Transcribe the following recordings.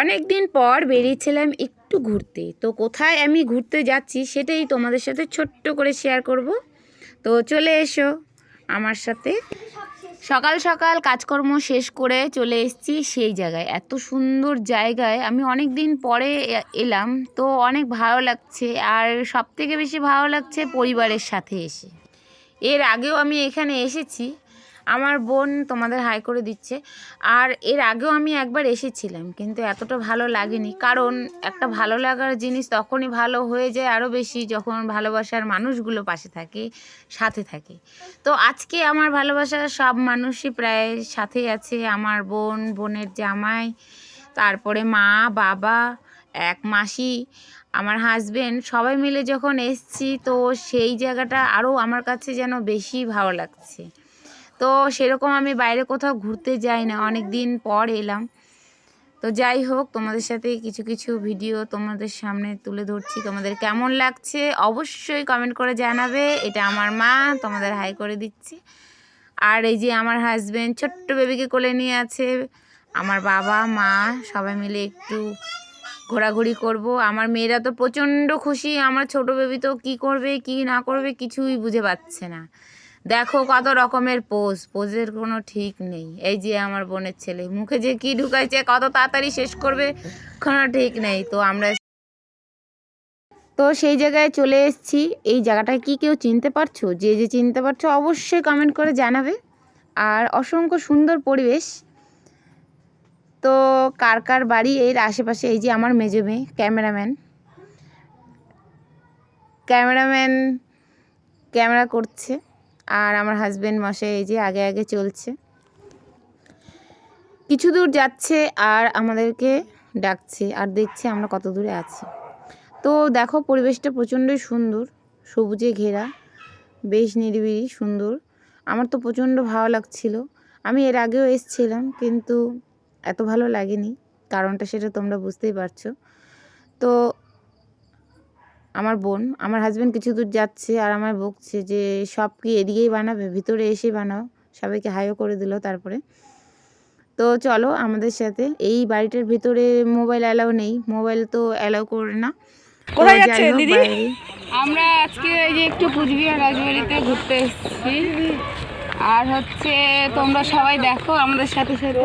অনেক দিন পর বেরিয়েছিলাম একটু ঘুরতে। তো কোথায় আমি ঘুরতে যাচ্ছি সেটাই তোমাদের সাথে ছোট্ট করে শেয়ার করব। তো চলে এসো আমার সাথে। সকাল সকাল কাজকর্ম শেষ করে চলে এসেছি সেই জায়গায়। এত সুন্দর জায়গায় আমি অনেক দিন পরে এলাম, তো অনেক ভালো লাগছে। আর সবথেকে বেশি ভালো লাগছে পরিবারের সাথে এসে। এর আগেও আমি এখানে এসেছি, আমার বোন তোমাদের হাই করে দিচ্ছে। আর এর আগেও আমি একবার এসেছিলাম, কিন্তু এতটা ভালো লাগেনি। কারণ একটা ভালো লাগার জিনিস তখনই ভালো হয়ে যায় আরও বেশি, যখন ভালোবাসার মানুষগুলো পাশে থাকে, সাথে থাকে। তো আজকে আমার ভালোবাসার সব মানুষই প্রায় সাথেই আছে। আমার বোন, বোনের জামাই, তারপরে মা, বাবা, এক মাসি, আমার হাজবেন্ড, সবাই মিলে যখন এসছি, তো সেই জায়গাটা আরও আমার কাছে যেন বেশি ভালো লাগছে। তো সেরকম আমি বাইরে কোথাও ঘুরতে যাই না, অনেক দিন পর এলাম। তো যাই হোক, তোমাদের সাথে কিছু কিছু ভিডিও তোমাদের সামনে তুলে ধরছি। তোমাদের কেমন লাগছে অবশ্যই কমেন্ট করে জানাবে। এটা আমার মা, তোমাদের হাই করে দিচ্ছি। আর এই যে আমার হাজবেন্ড ছোট্ট বেবিকে কোলে নিয়ে আছে। আমার বাবা, মা সবাই মিলে একটু ঘোরাঘুরি করব। আমার মেয়েরা তো প্রচণ্ড খুশি। আমার ছোট বেবি তো কী করবে কী না করবে কিছুই বুঝে পাচ্ছে না। দেখো কত রকমের পোজের কোনো ঠিক নেই। এই যে আমার বোনের ছেলে মুখে যে কি ঢুকাইছে, কত তাড়াতাড়ি শেষ করবে কোনো ঠিক নেই। তো সেই জায়গায় চলে এসেছি। এই জায়গাটায় কি কেউ চিনতে পারছো? যে যে চিনতে পারছো অবশ্যই কমেন্ট করে জানাবে। আর অসংখ্য সুন্দর পরিবেশ। তো কার কার বাড়ি এর আশেপাশে? এই যে আমার মেজো মেয়ে ক্যামেরা করছে। আর আমার হাজবেন্ড মশাই এই যে আগে আগে চলছে, কিছু দূর যাচ্ছে আর আমাদেরকে ডাকছে আর দেখছে আমরা কত দূরে আছি। তো দেখো পরিবেশটা প্রচণ্ডই সুন্দর, সবুজে ঘেরা, বেশ নিরিবিলি সুন্দর। আমার তো প্রচণ্ড ভালো লাগছিল। আমি এর আগেও এসেছিলাম, কিন্তু এত ভালো লাগেনি। কারণটা সেটা তোমরা বুঝতেই পারছো। তো আমার বোন, আমার হাজব্যান্ড কিছু দূর যাচ্ছে আর আমায় বকছে যে সব কি এদিকেই বানাবে, ভিতরে এসে বানাও। সবাইকে হাইও করে দিল। তারপরে তো চলো আমাদের সাথে। এই বাড়িটার ভিতরে মোবাইল অ্যালাউ নেই, মোবাইল তো অ্যালাউ করে না। কোথায় যাচ্ছে দিদি? আমরা আজকে এই যে একটু কুচবিহার রাজবাড়িতে ঘুরতে এসেছি। আর হচ্ছে তোমরা সবাই দেখো আমাদের সাথে সাথে।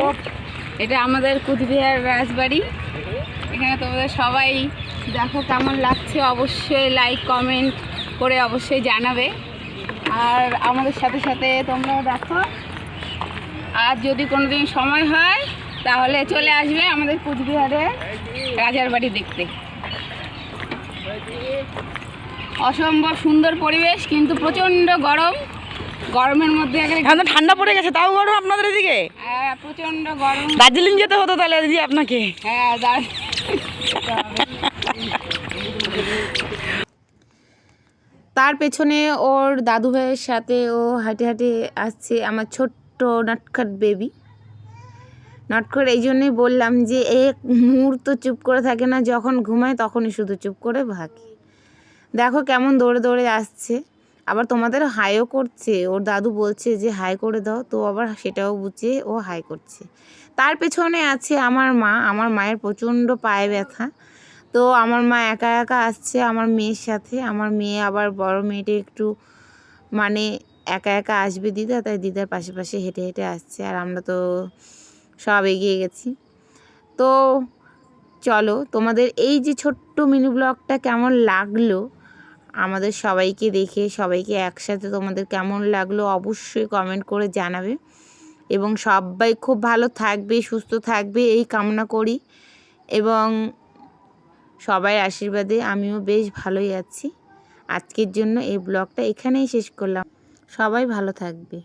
এটা আমাদের কুচবিহার রাজবাড়ি। এখানে তোমাদের সবাই দেখো কেমন লাগছে, অবশ্যই লাইক কমেন্ট করে অবশ্যই জানাবে। আর আমাদের সাথে সাথে তোমরাও দেখো। আর যদি কোনোদিন সময় হয় তাহলে চলে আসবে আমাদের কুচবিহারের রাজার বাড়ি দেখতে। অসম্ভব সুন্দর পরিবেশ, কিন্তু প্রচণ্ড গরম। গরমের মধ্যে এখন ঠান্ডা পড়ে গেছে, তাও গরম আপনাদের এদিকে? হ্যাঁ, প্রচণ্ড গরম। দার্জিলিং যেতে হতো তাহলে দিদি আপনাকে। হ্যাঁ, তার পেছনে ওর দাদু ভাইয়ের সাথে ও হাঁটে হাঁটে আসছে, আমার ছোট্ট নটখট বেবি। নটখট এই জন্যই বললাম যে এক মুহূর্ত চুপ করে থাকে না, যখন ঘুমায় তখনই শুধু চুপ করে ভাগে। দেখো কেমন দৌড়ে দৌড়ে আসছে, আবার তোমাদের হাইও করছে। ওর দাদু বলছে যে হাই করে দাও, তো আবার সেটাও বুঝে ও হাই করছে। তার পেছনে আছে আমার মা। আমার মায়ের প্রচণ্ড পায়ে ব্যথা, তো আমার মা একা একা আসছে আমার মেয়ের সাথে। আমার মেয়ে আবার বড় মেয়েটা একটু মানে একা একা আসবে দিদা, তাই দিদার পাশে পাশে হেঁটে হেঁটে আসছে। আর আমরা তো সব এগিয়ে গেছি। তো চলো তোমাদের এই যে ছোট্ট মিনি ব্লগটা কেমন লাগলো, আমাদের সবাইকে দেখে, সবাইকে একসাথে তোমাদের কেমন লাগলো অবশ্যই কমেন্ট করে জানাবে। এবং সবাই খুব ভালো থাকবে, সুস্থ থাকবে এই কামনা করি। এবং সবাই আশীর্বাদে আমিও বেশ ভালোই আছি। আজকের জন্য এই ব্লগটা এখানেই শেষ করলাম। সবাই ভালো থাকবে।